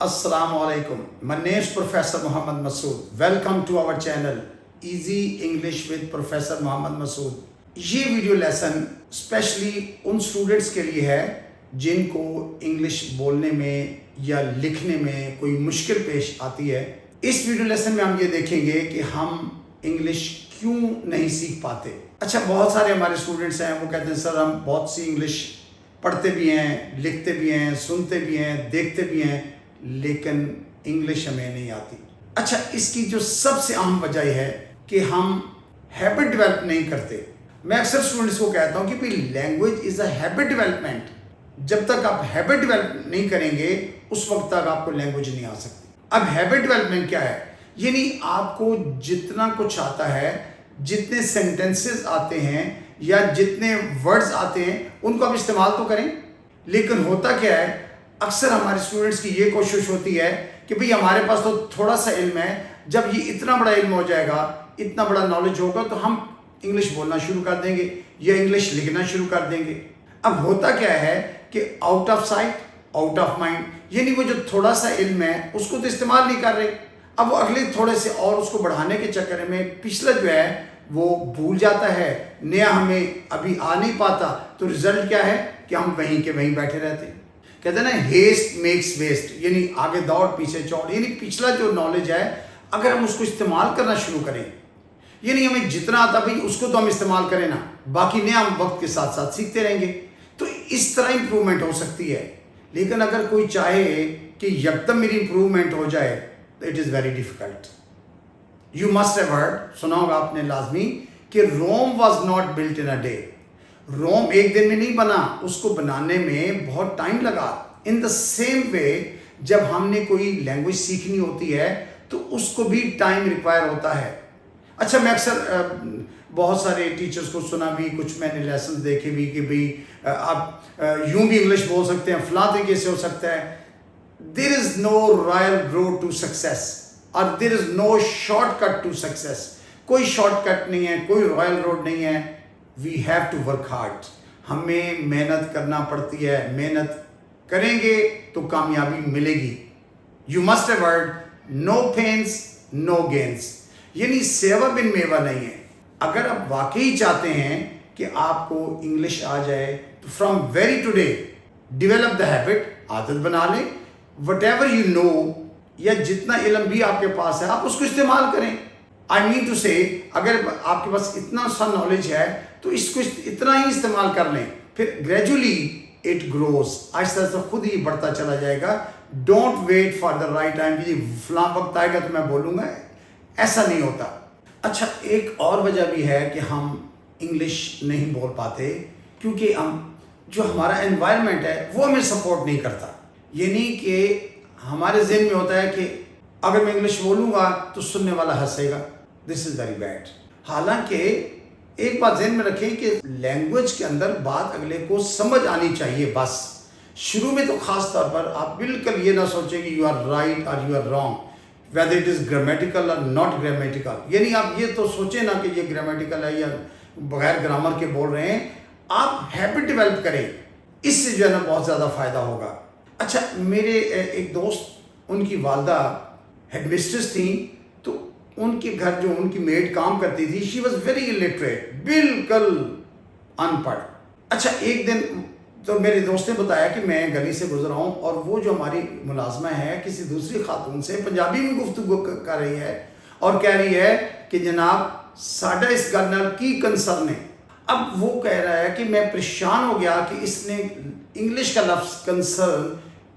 Assalamu alaikum. My name is Professor Muhammad Masood. Welcome to our channel Easy English with Professor Muhammad Masood. ये video lesson specially उन students के लिए है जिनको English बोलने में या लिखने में कोई मुश्किल पेश आती है। इस वीडियो लेसन में हम ये देखेंगे कि हम इंग्लिश क्यों नहीं सीख पाते। अच्छा, बहुत सारे हमारे स्टूडेंट्स हैं, वो कहते हैं सर हम बहुत सी इंग्लिश पढ़ते भी हैं, लिखते भी हैं, सुनते भी हैं, देखते भी हैं, लेकिन इंग्लिश हमें नहीं आती। अच्छा, इसकी जो सबसे अहम वजह है कि हम हैबिट डेवलप नहीं करते। मैं अक्सर स्टूडेंट्स को कहता हूँ कि भाई language is a habit development. जब तक आप हैबिट डेवलप नहीं करेंगे उस वक्त तक आपको लैंग्वेज नहीं आ सकती। अब हैबिट डेवलपमेंट क्या है? यानी आपको जितना कुछ आता है, जितने सेंटेंसेस आते हैं या जितने वर्ड्स आते हैं उनको आप इस्तेमाल तो करें। लेकिन होता क्या है, अक्सर हमारे स्टूडेंट्स की ये कोशिश होती है कि भाई हमारे पास तो थोड़ा सा इल्म है, जब ये इतना बड़ा इल्म हो जाएगा, इतना बड़ा नॉलेज होगा तो हम इंग्लिश बोलना शुरू कर देंगे या इंग्लिश लिखना शुरू कर देंगे। अब होता क्या है कि out of sight out of mind, यानी वो जो थोड़ा सा इल्म है उसको तो इस्तेमाल नहीं कर रहे। अब वो अगले थोड़े से और उसको बढ़ाने के चक्कर में पिछला जो है वो भूल जाता है, नया हमें अभी आ नहीं पाता। तो रिजल्ट क्या है कि हम वहीं के वहीं बैठे रहते हैं। कहते हैं ना, हेस्ट मेक्स वेस्ट, यानी आगे दौड़ पीछे चौड़। यानी पिछला जो नॉलेज है अगर हम उसको इस्तेमाल करना शुरू करें, यानी हमें जितना आता भाई उसको तो हम इस्तेमाल करें ना, बाकी नया हम वक्त के साथ साथ सीखते रहेंगे, तो इस तरह इंप्रूवमेंट हो सकती है। लेकिन अगर कोई चाहे कि यकदम मेरी इंप्रूवमेंट हो जाए तो it is very difficult. You must have heard, सुना होगा आपने लाजमी, कि Rome was not built in a day. Rome एक दिन में नहीं बना, उसको बनाने में बहुत टाइम लगा। इन द सेम वे जब हमने कोई लैंग्वेज सीखनी होती है तो उसको भी टाइम रिक्वायर होता है। अच्छा, मैं अक्सर बहुत सारे टीचर्स को सुना भी, कुछ मैंने लेसन देखे भी कि भाई आप यूं भी इंग्लिश बोल सकते हैं, फलां तरीके से हो सकता है। There is no royal road to success और there is no shortcut to success. कोई शॉर्टकट नहीं है, कोई रॉयल रोड नहीं है। We have to work hard, हमें मेहनत करना पड़ती है। मेहनत करेंगे तो कामयाबी मिलेगी। You must have heard, no pains no gains, यानी सेवा बिन मेवा नहीं है। अगर आप वाकई चाहते हैं कि आपको इंग्लिश आ जाए तो from very today develop the habit, आदत बना लें। वट एवर यू नो, या जितना इल्म भी आपके पास है आप उसको इस्तेमाल करें। आई मीन टू से, अगर आपके पास इतना सा नॉलेज है तो इसको इतना ही इस्तेमाल कर लें, फिर gradually it grows, Aahista Aahista खुद ही बढ़ता चला जाएगा। Don't wait for the right time कि फलां वक्त आएगा तो मैं बोलूँगा, ऐसा नहीं होता। अच्छा, एक और वजह भी है कि हम इंग्लिश नहीं बोल पाते क्योंकि हम जो हमारा एनवायरनमेंट है वो हमें सपोर्ट नहीं करता। यानी कि हमारे ज़हन में होता है कि अगर मैं इंग्लिश बोलूँगा तो सुनने वाला हंसेगा, दिस इज़ वेरी बैड। हालांकि एक बात ज़हन में रखें कि लैंग्वेज के अंदर बात अगले को समझ आनी चाहिए। बस शुरू में तो ख़ास तौर पर आप बिल्कुल ये ना सोचें कि यू आर राइट और you are wrong, whether it is grammatical or not grammatical। यानी आप ये तो सोचें ना कि ये ग्रामेटिकल है या बगैर ग्रामर के बोल रहे हैं। आप हैबिट डेवलप करें, इससे जो है ना बहुत ज़्यादा फ़ायदा होगा। अच्छा, मेरे एक दोस्त, उनकी वालदा हेडमिस्ट्रेस थी, तो उनके घर जो उनकी मेड काम करती थी, शी वॉज वेरी इलिटरेट, बिल्कुल अनपढ़। अच्छा, एक दिन तो मेरे दोस्त ने बताया कि मैं गली से गुजरा हूँ और वो जो हमारी मुलाजमा है किसी दूसरी खातून से पंजाबी में गुफ्तगू कर रही है और कह रही है कि जनाब साडा इस गल नाल की कंसर्न है। अब वो कह रहा है कि मैं परेशान हो गया कि इसने इंग्लिश का लफ्ज़ कंसर्न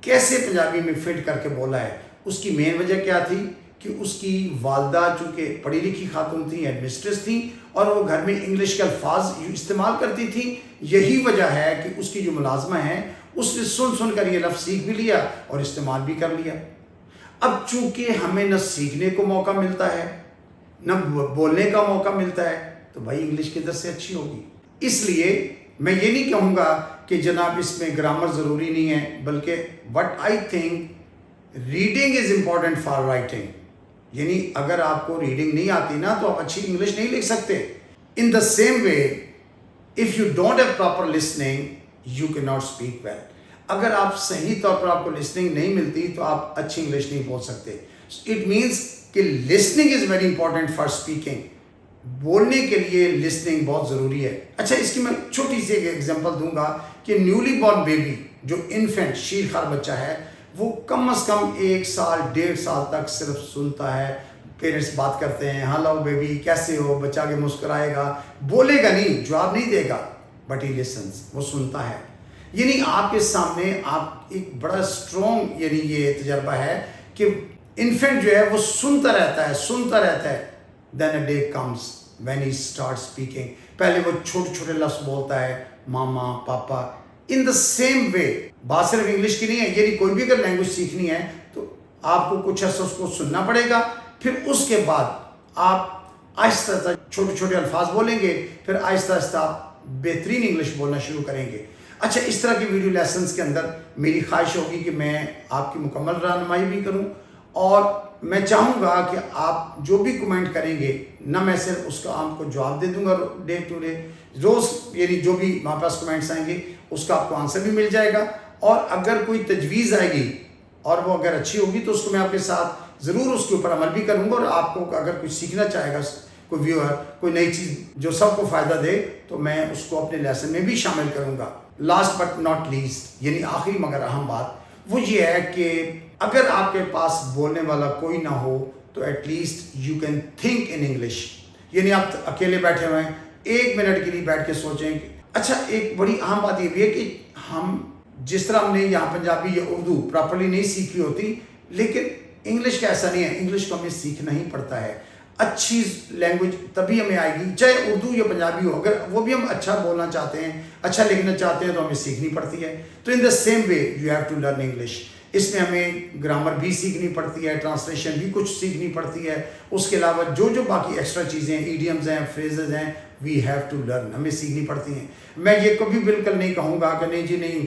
कैसे पंजाबी में फिट करके बोला है। उसकी मेन वजह क्या थी कि उसकी वालदा चूँकि पढ़ी लिखी खातून थी, एडमिनिस्ट्रेस थी, और वो घर में इंग्लिश के अल्फाज इस्तेमाल करती थी। यही वजह है कि उसकी जो मुलाजमा है उसने सुन सुन कर ये लफ्ज़ सीख भी लिया और इस्तेमाल भी कर लिया। अब चूँकि हमें न सीखने को मौका मिलता है न बोलने का मौका मिलता है, तो भाई इंग्लिश किधर से अच्छी होगी। इसलिए मैं ये नहीं कहूँगा कि जनाब इसमें ग्रामर ज़रूरी नहीं है, बल्कि what I think reading is important for writing. यानी अगर आपको रीडिंग नहीं आती ना तो आप अच्छी इंग्लिश नहीं लिख सकते। In the same way if you don't have proper listening you can not speak well. اگر آپ صحیح طور پر آپ کو لسننگ نہیں ملتی تو آپ اچھی انگلش نہیں بول سکتے. اٹ مینس کہ listening is very important for speaking. بولنے کے لیے لسننگ بہت ضروری ہے. اچھا اس کی میں چھوٹی سی ایک ایگزامپل دوں گا کہ نیولی بورن بیبی جو انفینٹ شیر خوار بچہ ہے وہ کم از کم 1 سال 1.5 سال تک صرف سنتا ہے. پیرنٹس بات کرتے ہیں ہلو بیبی کیسے ہو, بچہ کے مسکرائے گا, بولے گا نہیں, جواب نہیں دے گا, بٹ ہی لسنس, وہ سنتا ہے. یعنی آپ کے سامنے آپ ایک بڑا اسٹرانگ یعنی یہ تجربہ ہے کہ انفینٹ جو ہے وہ سنتا رہتا ہے. Then a day comes when he start speaking. پہلے وہ چھوٹے چھوٹے لفظ بولتا ہے, ماما پاپا, ان دا سیم وے. بات صرف انگلش کی نہیں ہے, یعنی کوئی بھی اگر لینگویج سیکھنی ہے تو آپ کو کچھ عرصہ اس کو سننا پڑے گا, پھر اس کے بعد آپ آہستہ آہستہ چھوٹے چھوٹے الفاظ بولیں گے, پھر آہستہ آہستہ آپ بہترین انگلش بولنا شروع کریں گے. اچھا اس طرح کی ویڈیو لیسنز کے اندر میری خواہش ہوگی کہ میں آپ کی مکمل رہنمائی بھی کروں, اور میں چاہوں گا کہ آپ جو بھی کمنٹ کریں گے نہ میں صرف اس کا آپ کو جواب دے دوں گا ڈے ٹو ڈے, روز, یعنی جو بھی ہمارے پاس کمنٹس آئیں گے اس کا آپ کو آنسر بھی مل جائے گا. اور اگر کوئی تجویز آئے گی اور وہ اگر اچھی ہوگی تو اس کو میں آپ کے ساتھ ضرور اس کے اوپر عمل بھی کروں گا. اور آپ کو اگر کچھ سیکھنا چاہے گا کوئی ویور, کوئی نئی چیز جو سب کو فائدہ دے, تو میں اس کو اپنے لیسن میں بھی شامل کروں گا. لاسٹ بٹ ناٹ لیسٹ, یعنی آخری مگر اہم بات وہ یہ ہے کہ اگر آپ کے پاس بولنے والا کوئی نہ ہو تو at least you can think in English. یعنی آپ اکیلے بیٹھے ہوئے ہیں, 1 منٹ کے لیے بیٹھ کے سوچیں. اچھا ایک بڑی اہم بات یہ بھی ہے کہ ہم جس طرح ہم نے یہاں پنجابی یا اردو پراپرلی نہیں سیکھی ہوتی, لیکن انگلش کا ایسا نہیں ہے. انگلش کو ہمیں سیکھنا ہی پڑتا ہے. اچھی لینگویج تبھی ہمیں آئے گی, چاہے اردو یا پنجابی ہو, اگر وہ بھی ہم اچھا بولنا چاہتے ہیں, اچھا لکھنا چاہتے ہیں تو ہمیں سیکھنی پڑتی ہے. تو in the same way you have to learn English. اس میں ہمیں گرامر بھی سیکھنی پڑتی ہے, ٹرانسلیشن بھی کچھ سیکھنی پڑتی ہے. اس کے علاوہ جو باقی ایکسٹرا چیزیں ہیں, ایڈیمز ہیں, فریزز ہیں, وی ہیو ٹو لرن, ہمیں سیکھنی پڑتی ہیں. میں یہ کبھی بالکل نہیں کہوں گا کہ نہیں جی نہیں,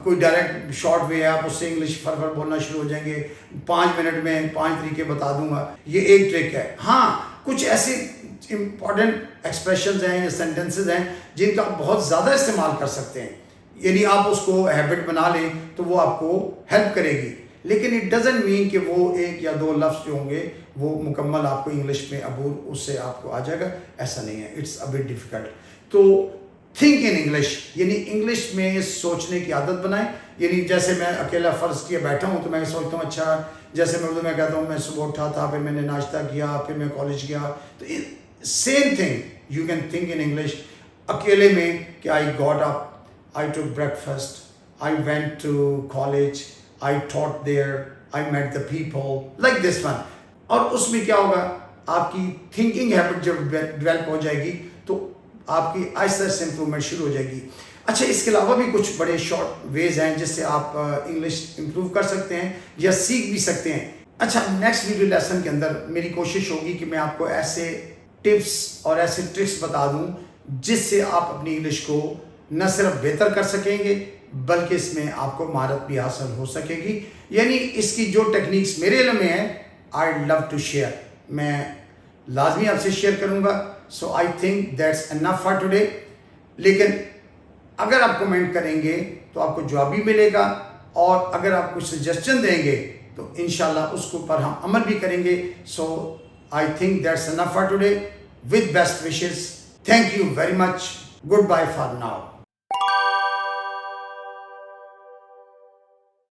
کوئی ڈائریکٹ شارٹ وے ہے, آپ اس سے انگلش فر بولنا شروع ہو جائیں گے, 5 منٹ میں 5 طریقے بتا دوں گا, یہ ایک ٹرک ہے. ہاں کچھ ایسے امپورٹنٹ ایکسپریشنز ہیں یا سینٹنسز ہیں جن کا آپ بہت زیادہ استعمال کر سکتے ہیں, یعنی آپ اس کو ہیبٹ بنا لیں تو وہ آپ کو ہیلپ کرے گی. لیکن اٹ ڈزنٹ مین کہ وہ 1 یا 2 لفظ جو ہوں گے وہ مکمل آپ کو انگلش میں عبور اس سے آپ کو آ جائے گا, ایسا نہیں ہے. It's a bit difficult. تو تھنک ان انگلش, یعنی انگلش میں سوچنے کی عادت بنائیں. یعنی جیسے میں اکیلا فرض کیا بیٹھا ہوں تو میں سوچتا ہوں اچھا, جیسے میں اردو میں کہتا ہوں میں صبح اٹھا تھا, پھر میں نے ناشتہ کیا, پھر میں کالج گیا. تو same thing you can think in English اکیلے میں کہ I got up, I took breakfast, I went to college, I taught there, I met the people, like this one. اور اس میں کیا ہوگا, آپ کی تھنکنگ ہیبٹ جب ڈیولپ ہو جائے گی تو آپ کی آہستہ سے امپرومنٹ شروع ہو جائے گی. اچھا اس کے علاوہ بھی کچھ بڑے شارٹ ویز ہیں جس سے آپ انگلش امپروو کر سکتے ہیں یا سیکھ بھی سکتے ہیں. اچھا نیکسٹ ویڈیو لیسن کے اندر میری کوشش ہوگی کہ میں آپ کو ایسے ٹپس اور ایسے ٹرکس بتا دوں جس سے آپ اپنی انگلش کو نہ صرف بہتر کر سکیں گے بلکہ اس میں آپ کو مہارت بھی حاصل ہو سکے گی. یعنی اس کی جو ٹیکنیکس میرے علم میں ہیں, آئی لو ٹو شیئر, میں لازمی آپ سے شیئر کروں گا. So I think that's enough for today. لیکن اگر آپ کمنٹ کریں گے تو آپ کو جواب بھی ملے گا, اور اگر آپ کچھ سجیسچن دیں گے تو انشاءاللہ اس کے اوپر ہم عمل بھی کریں گے. So I think that's enough for today. with best wishes. Thank you very much. Goodbye for now.